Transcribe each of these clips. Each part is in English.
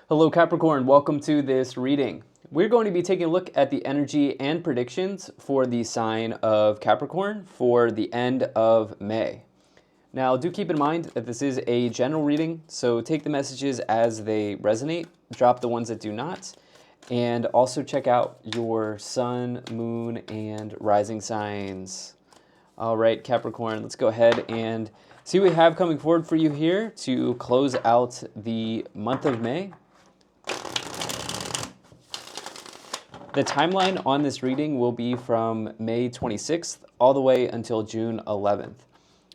Hello Capricorn, welcome to this reading. We're going to be taking a look at the energy and predictions for the sign of Capricorn for the end of May. Now do keep in mind that this is a general reading, so take the messages as they resonate, drop the ones that do not, and also check out your sun, moon, and rising signs. All right, Capricorn, let's go ahead and see what we have coming forward for you here to close out the month of May. The timeline on this reading will be from May 26th all the way until June 11th.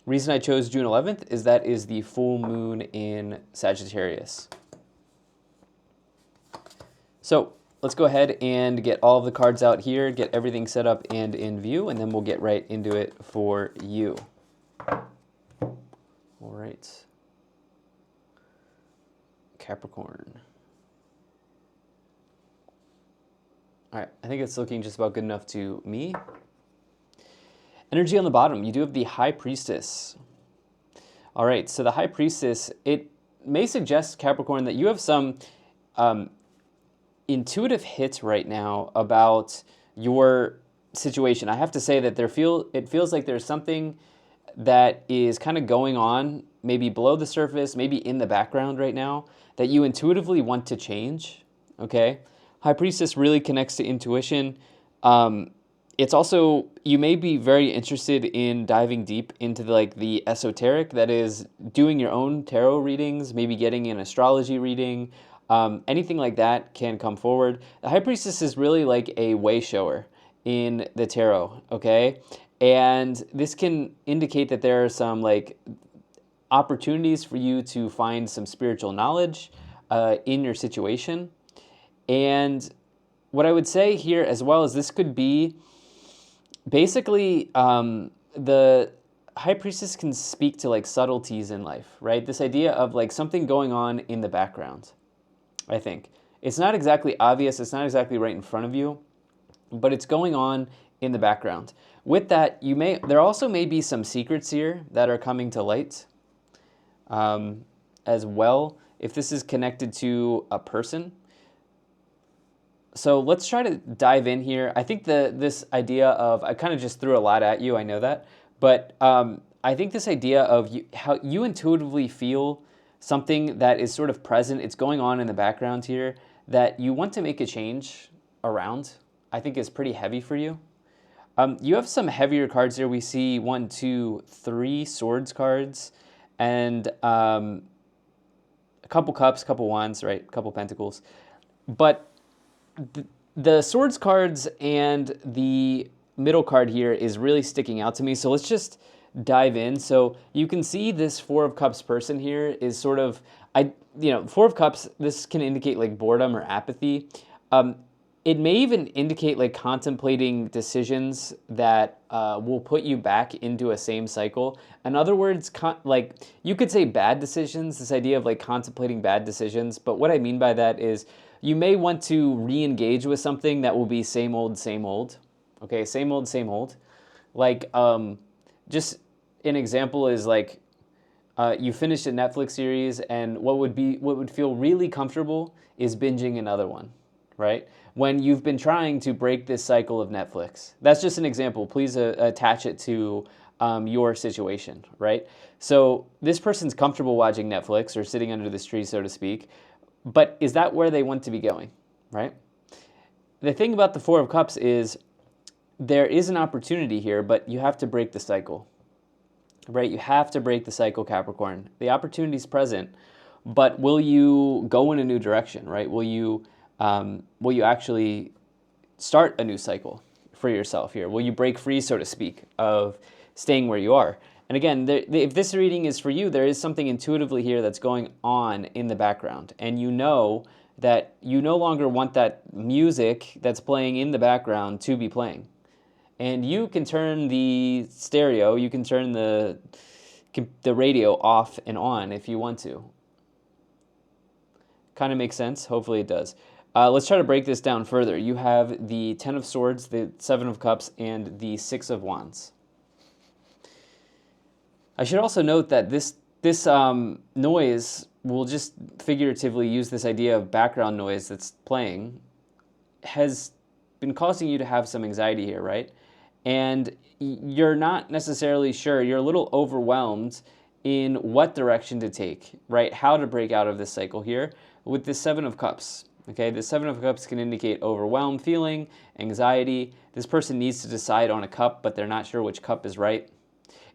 Reason I chose June 11th is that is the full moon in Sagittarius. So let's go ahead and get all of the cards out here, get everything set up and in view, and then we'll get right into it for you. All right. Capricorn. All right, I think it's looking just about good enough to me. Energy on the bottom, you do have the High Priestess. All right, so the High Priestess, it may suggest, Capricorn, that you have some intuitive hits right now about your situation. I have to say that it feels like there's something that is kind of going on, maybe below the surface, maybe in the background right now, that you intuitively want to change, okay? High Priestess really connects to intuition. It's also, you may be very interested in diving deep into the esoteric, that is doing your own tarot readings, maybe getting an astrology reading, anything like that can come forward. The High Priestess is really like a way shower in the tarot, okay? And this can indicate that there are some opportunities for you to find some spiritual knowledge in your situation. And what I would say here as well is this could be basically the High Priestess can speak to subtleties in life, right? This idea of something going on in the background, I think. It's not exactly obvious, it's not exactly right in front of you, but it's going on in the background. With that, there also may be some secrets here that are coming to light as well, if this is connected to a person. So let's try to dive in here. I think this idea of, I kind of just threw a lot at you, I know that, but I think this idea of how you intuitively feel something that is sort of present, it's going on in the background here, that you want to make a change around, I think is pretty heavy for you. You have some heavier cards here. We see 1, 2, 3 swords cards, and a couple cups, couple wands, right? A couple pentacles. But the swords cards and the middle card here is really sticking out to me. So let's just dive in. So you can see this Four of Cups person here is sort of, Four of Cups, this can indicate boredom or apathy. It may even indicate contemplating decisions that will put you back into a same cycle. In other words, you could say bad decisions, this idea of contemplating bad decisions. But what I mean by that is you may want to re-engage with something that will be same old, same old. Okay, same old, same old. Just an example is you finished a Netflix series, and what would feel really comfortable is binging another one, right? When you've been trying to break this cycle of Netflix. That's just an example. Please attach it to your situation, right? So this person's comfortable watching Netflix or sitting under this tree, so to speak, but is that where they want to be going, right? The thing about the Four of Cups is there is an opportunity here, but you have to break the cycle, right? You have to break the cycle, Capricorn. The opportunity is present, but will you go in a new direction, right? Will you actually start a new cycle for yourself here? Will you break free, so to speak, of staying where you are? And again, if this reading is for you, there is something intuitively here that's going on in the background. And you know that you no longer want that music that's playing in the background to be playing. And you can turn the stereo, you can turn the radio off and on if you want to. Kind of makes sense? Hopefully it does. Let's try to break this down further. You have the Ten of Swords, the Seven of Cups, and the Six of Wands. I should also note that this noise we'll just figuratively use this idea of background noise that's playing, has been causing you to have some anxiety here, right? And you're not necessarily sure, you're a little overwhelmed in what direction to take, right? How to break out of this cycle here with the Seven of Cups. Okay, the Seven of Cups can indicate overwhelmed feeling, anxiety. This person needs to decide on a cup, but they're not sure which cup is right.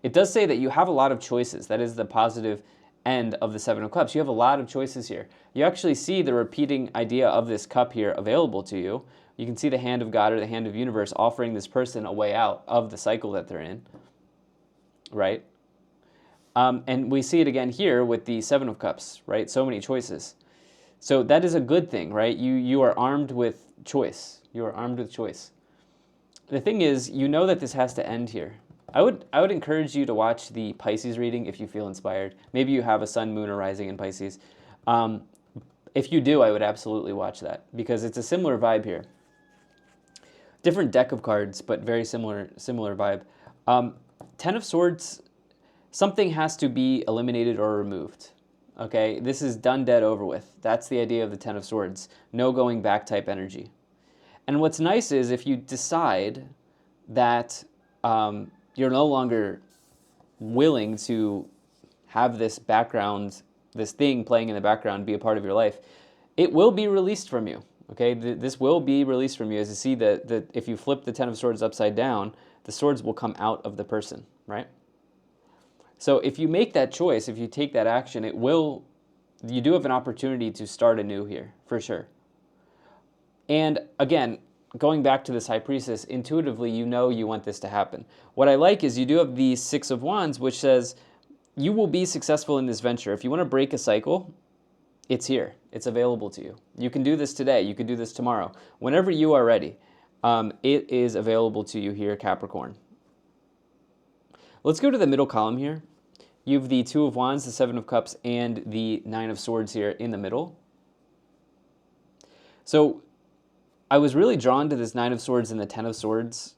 It does say that you have a lot of choices. That is the positive end of the Seven of Cups. You have a lot of choices here. You actually see the repeating idea of this cup here available to you. You can see the hand of God or the hand of universe offering this person a way out of the cycle that they're in, right? And we see it again here with the Seven of Cups, right? So many choices. So that is a good thing, right? You are armed with choice. You are armed with choice. The thing is, you know that this has to end here. I would encourage you to watch the Pisces reading if you feel inspired. Maybe you have a sun, moon, or rising in Pisces. If you do, I would absolutely watch that because it's a similar vibe here. Different deck of cards, but very similar vibe. Ten of Swords, something has to be eliminated or removed. Okay, this is done, dead, over with. That's the idea of the Ten of Swords. No going back type energy. And what's nice is if you decide that you're no longer willing to have this background, this thing playing in the background be a part of your life, it will be released from you. Okay, this will be released from you. As you see, that if you flip the Ten of Swords upside down, the swords will come out of the person, right? So if you make that choice, if you take that action, you do have an opportunity to start anew here, for sure. And again, going back to this High Priestess, intuitively, you know you want this to happen. What I like is you do have the Six of Wands, which says you will be successful in this venture. If you want to break a cycle, it's here. It's available to you. You can do this today. You can do this tomorrow. Whenever you are ready, it is available to you here, Capricorn. Let's go to the middle column here. You have the Two of Wands, the Seven of Cups, and the Nine of Swords here in the middle. So I was really drawn to this Nine of Swords and the Ten of Swords.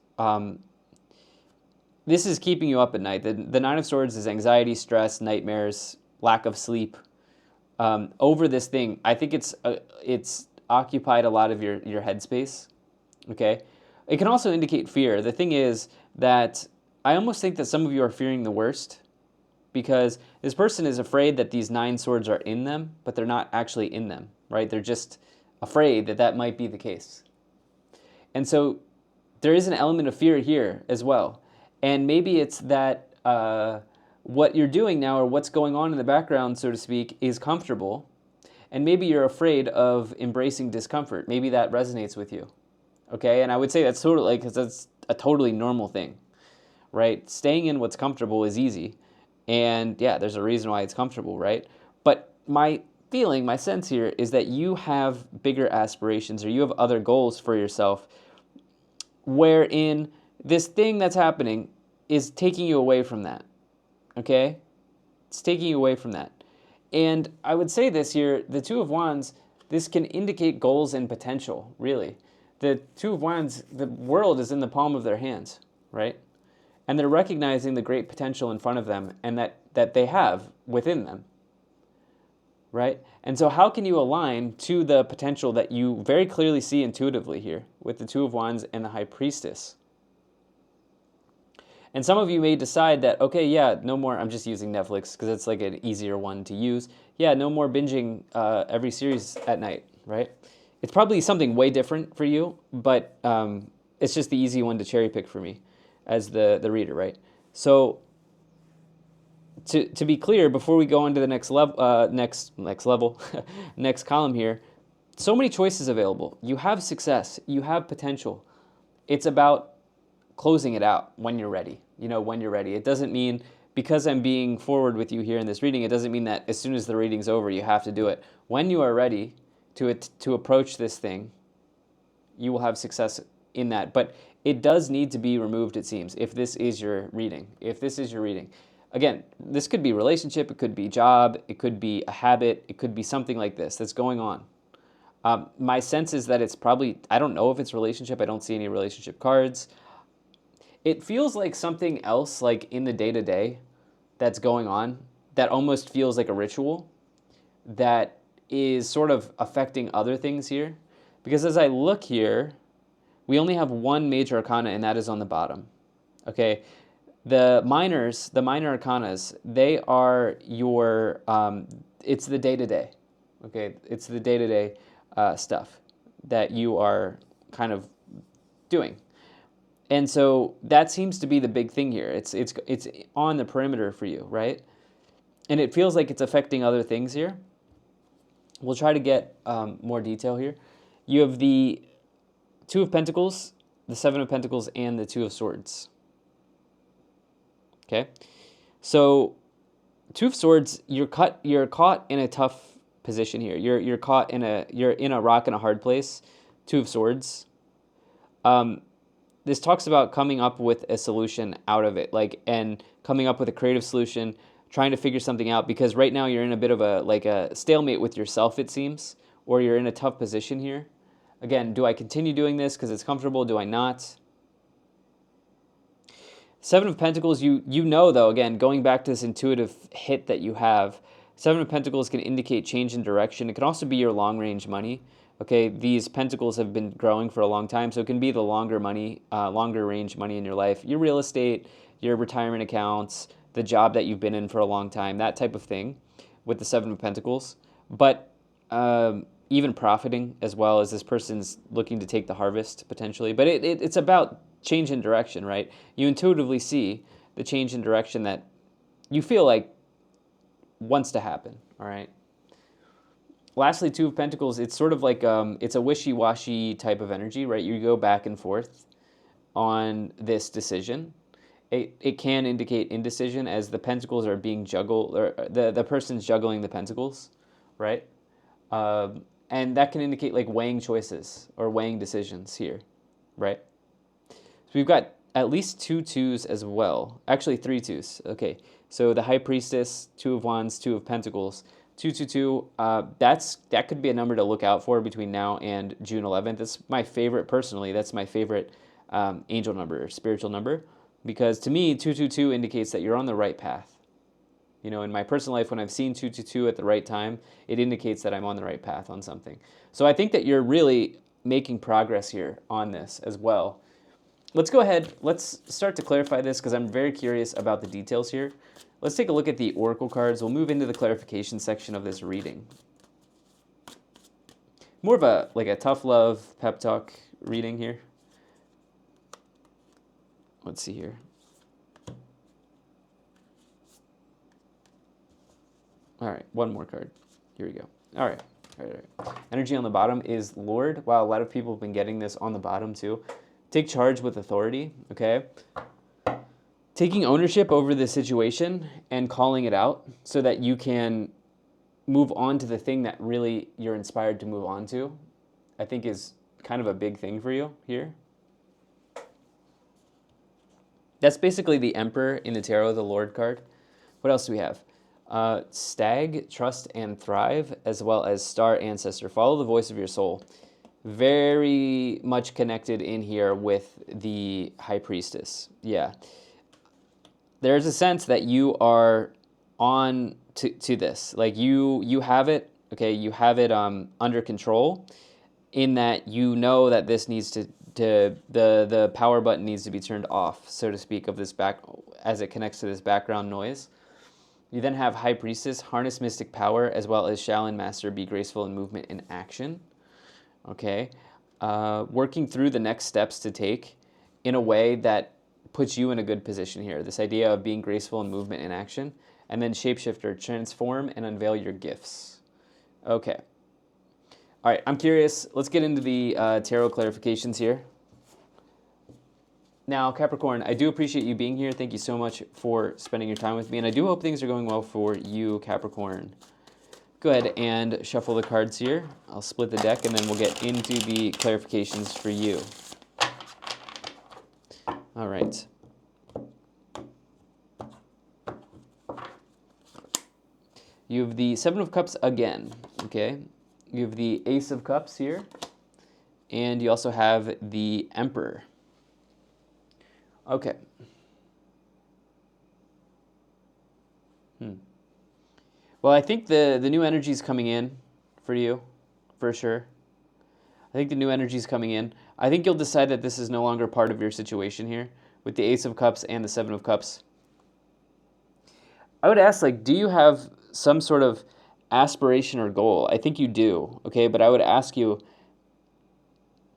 This is keeping you up at night. The Nine of Swords is anxiety, stress, nightmares, lack of sleep. Over this thing, I think it's occupied a lot of your headspace. Okay, it can also indicate fear. The thing is that I almost think that some of you are fearing the worst because this person is afraid that these 9 swords are in them, but they're not actually in them, right? They're just afraid that that might be the case. And so there is an element of fear here as well. And maybe it's that what you're doing now or what's going on in the background, so to speak, is comfortable. And maybe you're afraid of embracing discomfort. Maybe that resonates with you. Okay, and I would say that's totally, because that's a totally normal thing, right? Staying in what's comfortable is easy. And yeah, there's a reason why it's comfortable, right? But my feeling, my sense here is that you have bigger aspirations or you have other goals for yourself wherein this thing that's happening is taking you away from that, okay? It's taking you away from that. And I would say this here, the Two of Wands, this can indicate goals and potential, really. The Two of Wands, the world is in the palm of their hands, right? And they're recognizing the great potential in front of them and that they have within them, right? And so how can you align to the potential that you very clearly see intuitively here with the Two of Wands and the High Priestess? And some of you may decide that, okay, yeah, no more, I'm just using Netflix because it's like an easier one to use. Yeah, no more binging every series at night, right? It's probably something way different for you, but it's just the easy one to cherry pick for me as the reader, right? So to be clear, before we go on to the next level, next column here, so many choices available. You have success. You have potential. It's about closing it out when you're ready. You know, when you're ready. It doesn't mean, because I'm being forward with you here in this reading, it doesn't mean that as soon as the reading's over, you have to do it. When you are ready to approach this thing, you will have success in that. But it does need to be removed, it seems, if this is your reading. If this is your reading. Again, this could be relationship, it could be job, it could be a habit, it could be something like this that's going on. My sense is that it's probably, I don't know if it's relationship, I don't see any relationship cards. It feels like something else, like in the day-to-day that's going on, that almost feels like a ritual. that is sort of affecting other things here. Because as I look here, we only have one major arcana, and that is on the bottom. Okay, the minor arcanas, they are your, it's the day-to-day. Okay, it's the day-to-day stuff that you are kind of doing. And so that seems to be the big thing here. It's on the perimeter for you, right? And it feels like it's affecting other things here. We'll try to get more detail here. You have the Two of Pentacles, the Seven of Pentacles, and the Two of Swords. Okay, so Two of Swords, you're caught in a tough position here. You're caught in a rock and a hard place. Two of Swords. This talks about coming up with a solution out of it, and coming up with a creative solution, trying to figure something out, because right now you're in a bit of a stalemate with yourself, it seems, or you're in a tough position here. Again, do I continue doing this because it's comfortable? Do I not? Seven of Pentacles, you know, though, again, going back to this intuitive hit that you have, Seven of Pentacles can indicate change in direction. It can also be your long-range money. Okay, these pentacles have been growing for a long time, so it can be the longer range money in your life. Your real estate, your retirement accounts, the job that you've been in for a long time, that type of thing with the Seven of Pentacles. But even profiting as well, as this person's looking to take the harvest potentially. But it's about change in direction, right? You intuitively see the change in direction that you feel like wants to happen, all right? Lastly, Two of Pentacles, it's sort of like it's a wishy-washy type of energy, right? You go back and forth on this decision. It can indicate indecision, as the pentacles are being juggled, or the person's juggling the pentacles, right? And that can indicate like weighing choices or weighing decisions here, right? So we've got at least two twos as well. Actually, three twos. Okay, so the High Priestess, Two of Wands, Two of Pentacles, 222. That could be a number to look out for between now and June 11th. That's my favorite, personally. That's my favorite angel number, spiritual number, because to me, 222 indicates that you're on the right path. You know, in my personal life, when I've seen 222 at the right time, it indicates that I'm on the right path on something. So I think that you're really making progress here on this as well. Let's go ahead. Let's start to clarify this, because I'm very curious about the details here. Let's take a look at the oracle cards. We'll move into the clarification section of this reading. More of a tough love pep talk reading here. Let's see here. All right, one more card. Here we go. All right. Energy on the bottom is Lord. Wow, a lot of people have been getting this on the bottom too. Take charge with authority, okay? Taking ownership over the situation and calling it out so that you can move on to the thing that really you're inspired to move on to, I think is kind of a big thing for you here. That's basically the Emperor in the Tarot, the Lord card. What else do we have? Stag, Trust and Thrive, as well as Star Ancestor. Follow the voice of your soul. Very much connected in here with the High Priestess. Yeah. There's a sense that you are on to this. Like you have it, okay, you have it under control, in that you know that this needs to the power button needs to be turned off, so to speak, of this as it connects to this background noise. You then have High Priestess, harness mystic power, as well as Shaolin Master, be graceful in movement and action. Okay, working through the next steps to take in a way that puts you in a good position here. This idea of being graceful in movement and action. And then Shapeshifter, transform and unveil your gifts. Okay. All right, I'm curious. Let's get into the tarot clarifications here. Now, Capricorn, I do appreciate you being here. Thank you so much for spending your time with me. And I do hope things are going well for you, Capricorn. Go ahead and shuffle the cards here. I'll split the deck, and then we'll get into the clarifications for you. All right. You have the Seven of Cups again, okay? You have the Ace of Cups here, and you also have the Emperor. Okay. Well, I think the new energy is coming in for you, for sure. I think the new energy is coming in. I think you'll decide that this is no longer part of your situation here with the Ace of Cups and the Seven of Cups. I would ask, like, do you have some sort of aspiration or goal? I think you do, okay? But I would ask you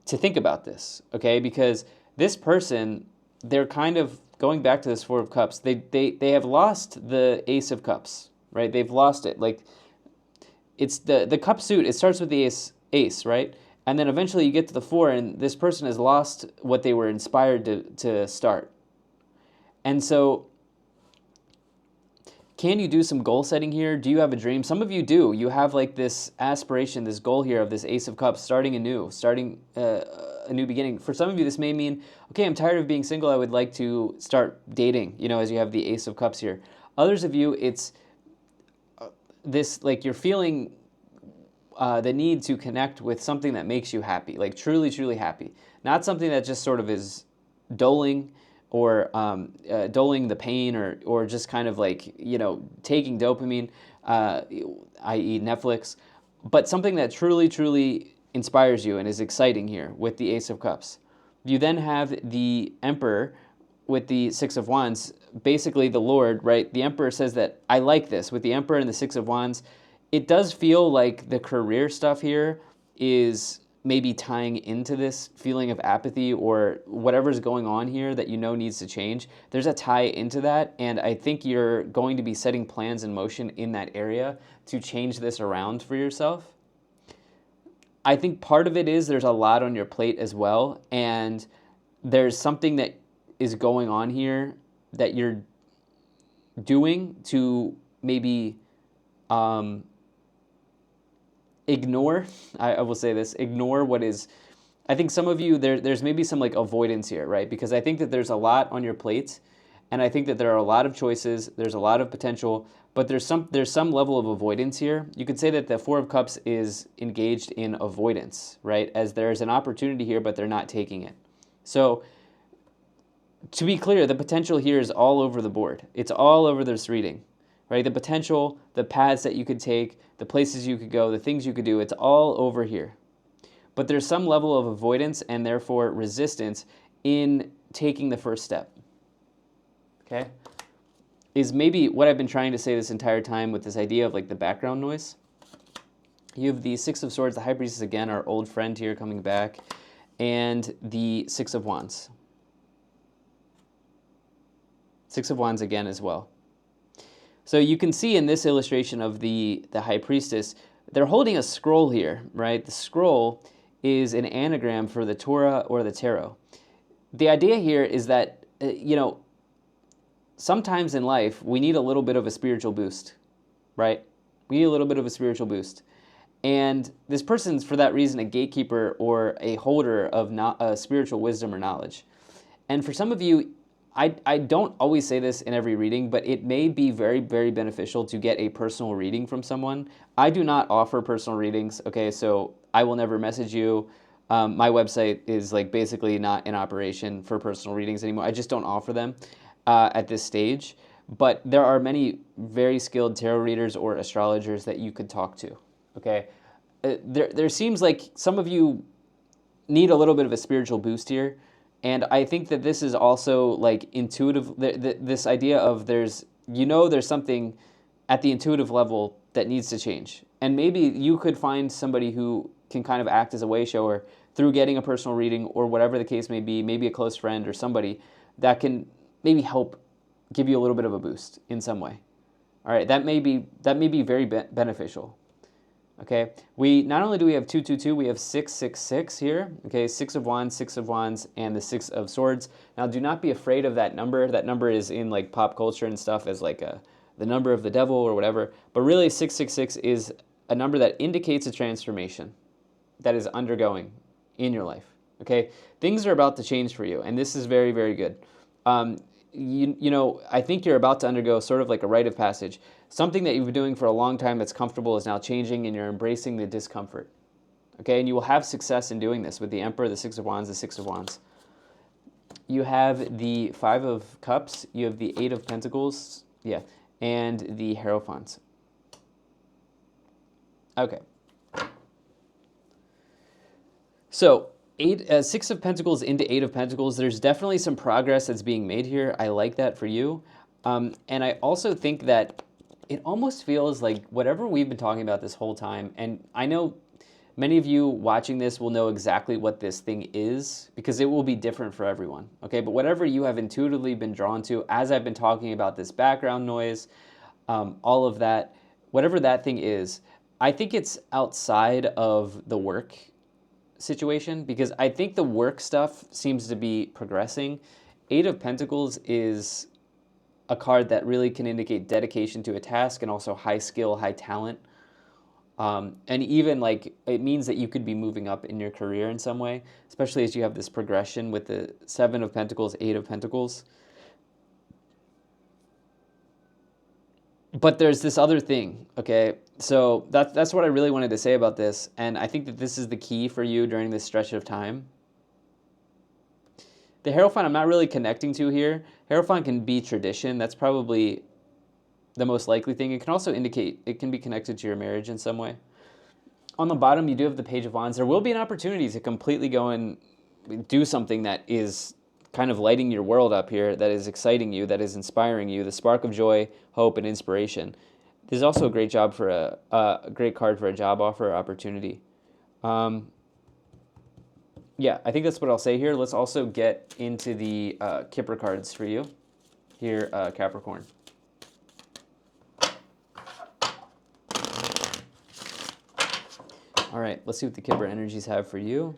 to think about this, okay? Because this person, they're kind of going back to this Four of Cups. They have lost the Ace of Cups, right? They've lost it. Like, it's the cup suit. It starts with the ace, right? And then eventually you get to the four, and this person has lost what they were inspired to start. And so, can you do some goal setting here? Do you have a dream? Some of you do. You have like this aspiration, this goal here of this Ace of Cups, starting anew, starting a new beginning. For some of you, this may mean, okay, I'm tired of being single. I would like to start dating, as you have the Ace of Cups here. Others of you, it's this, like, you're feeling the need to connect with something that makes you happy, like truly, truly happy. Not something that just sort of is doling or doling the pain or just kind of like, taking dopamine, i.e. Netflix, but something that truly, truly inspires you and is exciting here with the Ace of Cups. You then have the Emperor with the Six of Wands, basically the Lord, right? The Emperor says that I like this. With the Emperor and the Six of Wands, it does feel like the career stuff here is maybe tying into this feeling of apathy or whatever's going on here that needs to change. There's a tie into that, and I think you're going to be setting plans in motion in that area to change this around for yourself. I think part of it is there's a lot on your plate as well, and there's something that is going on here that you're doing to maybe ignore, I will say this, ignore what is, I think some of you, there's maybe some like avoidance here, right? Because I think that there's a lot on your plate, and I think that there are a lot of choices, there's a lot of potential, but there's some level of avoidance here. You could say that the Four of Cups is engaged in avoidance, right? As there's an opportunity here, but they're not taking it. So, to be clear, the potential here is all over the board. It's all over this reading, right? The potential, the paths that you could take, the places you could go, the things you could do, it's all over here. But there's some level of avoidance and therefore resistance in taking the first step, okay? Is maybe what I've been trying to say this entire time with this idea of like the background noise. You have the Six of Swords, the High Priestess again, our old friend here coming back, and the Six of Wands. Six of Wands again as well. So you can see in this illustration of the High Priestess, they're holding a scroll here, right? The scroll is an anagram for the Torah or the Tarot. The idea here is that, sometimes in life, we need a little bit of a spiritual boost, right? We need a little bit of a spiritual boost. And this person's, for that reason, a gatekeeper or a holder of spiritual wisdom or knowledge. And for some of you, I don't always say this in every reading, but it may be very, very beneficial to get a personal reading from someone. I do not offer personal readings, okay? So I will never message you. My website is like basically not in operation for personal readings anymore. I just don't offer them at this stage. But there are many very skilled tarot readers or astrologers that you could talk to, okay? There seems like some of you need a little bit of a spiritual boost here. And I think that this is also like intuitive, this idea of there's something at the intuitive level that needs to change. And maybe you could find somebody who can kind of act as a way shower through getting a personal reading or whatever the case may be, maybe a close friend or somebody that can maybe help give you a little bit of a boost in some way. All right, that may be very beneficial. Okay, not only do we have 222, we have 666 here. Okay, Six of Wands, and the Six of Swords. Now, do not be afraid of that number. That number is in like pop culture and stuff as like the number of the devil or whatever. But really, 666 is a number that indicates a transformation that is undergoing in your life. Okay, things are about to change for you, and this is very, very good. I think you're about to undergo sort of like a rite of passage. Something that you've been doing for a long time that's comfortable is now changing, and you're embracing the discomfort. Okay, and you will have success in doing this with the Emperor, the Six of Wands, the Six of Wands. You have the Five of Cups, you have the Eight of Pentacles, and the Hierophant. Okay. So, Six of Pentacles into Eight of Pentacles, there's definitely some progress that's being made here. I like that for you. And I also think that it almost feels like whatever we've been talking about this whole time, and I know many of you watching this will know exactly what this thing is because it will be different for everyone, okay? But whatever you have intuitively been drawn to, as I've been talking about this background noise, all of that, whatever that thing is, I think it's outside of the work situation because I think the work stuff seems to be progressing. Eight of Pentacles is a card that really can indicate dedication to a task and also high skill, high talent. And even like it means that you could be moving up in your career in some way, especially as you have this progression with the Seven of Pentacles, Eight of Pentacles. But there's this other thing, okay? So that's what I really wanted to say about this, and I think that this is the key for you during this stretch of time. The Hierophant I'm not really connecting to here. Hierophant can be tradition. That's probably the most likely thing. It can also indicate it can be connected to your marriage in some way. On the bottom, you do have the Page of Wands. There will be an opportunity to completely go and do something that is kind of lighting your world up here, that is exciting you, that is inspiring you, the spark of joy, hope, and inspiration. This is also a great job for a great card for a job offer or opportunity. Yeah, I think that's what I'll say here. Let's also get into the Kipper cards for you here, Capricorn. All right, let's see what the Kipper energies have for you.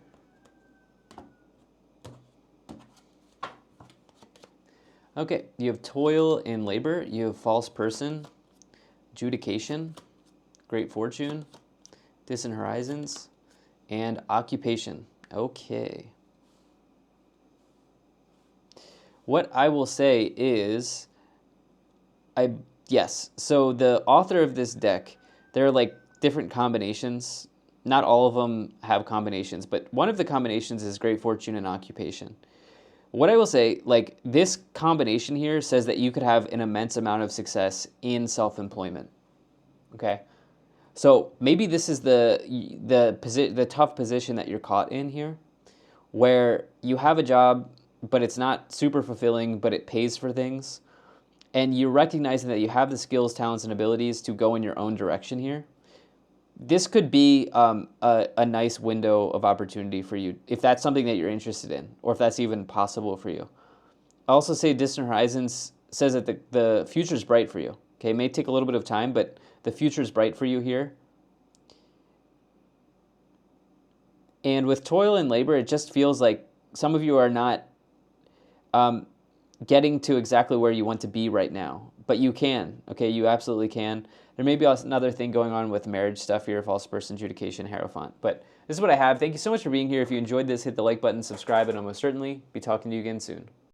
Okay, you have toil and labor, you have false person, adjudication, great fortune, distant horizons, and occupation. Okay. What I will say is, yes, so the author of this deck, there are like different combinations. Not all of them have combinations, but one of the combinations is great fortune and occupation. What I will say, like this combination here says that you could have an immense amount of success in self-employment. Okay, so maybe this is the tough position that you're caught in here, where you have a job, but it's not super fulfilling, but it pays for things, and you're recognizing that you have the skills, talents, and abilities to go in your own direction here. This could be a nice window of opportunity for you if that's something that you're interested in, or if that's even possible for you. I also say Distant Horizons says that the future is bright for you. Okay, it may take a little bit of time, but the future is bright for you here. And with toil and labor, it just feels like some of you are not getting to exactly where you want to be right now, but you can. Okay, you absolutely can. There may be another thing going on with marriage stuff here, false person, adjudication, Hierophant. But this is what I have. Thank you so much for being here. If you enjoyed this, hit the like button, subscribe, and I'll most certainly be talking to you again soon.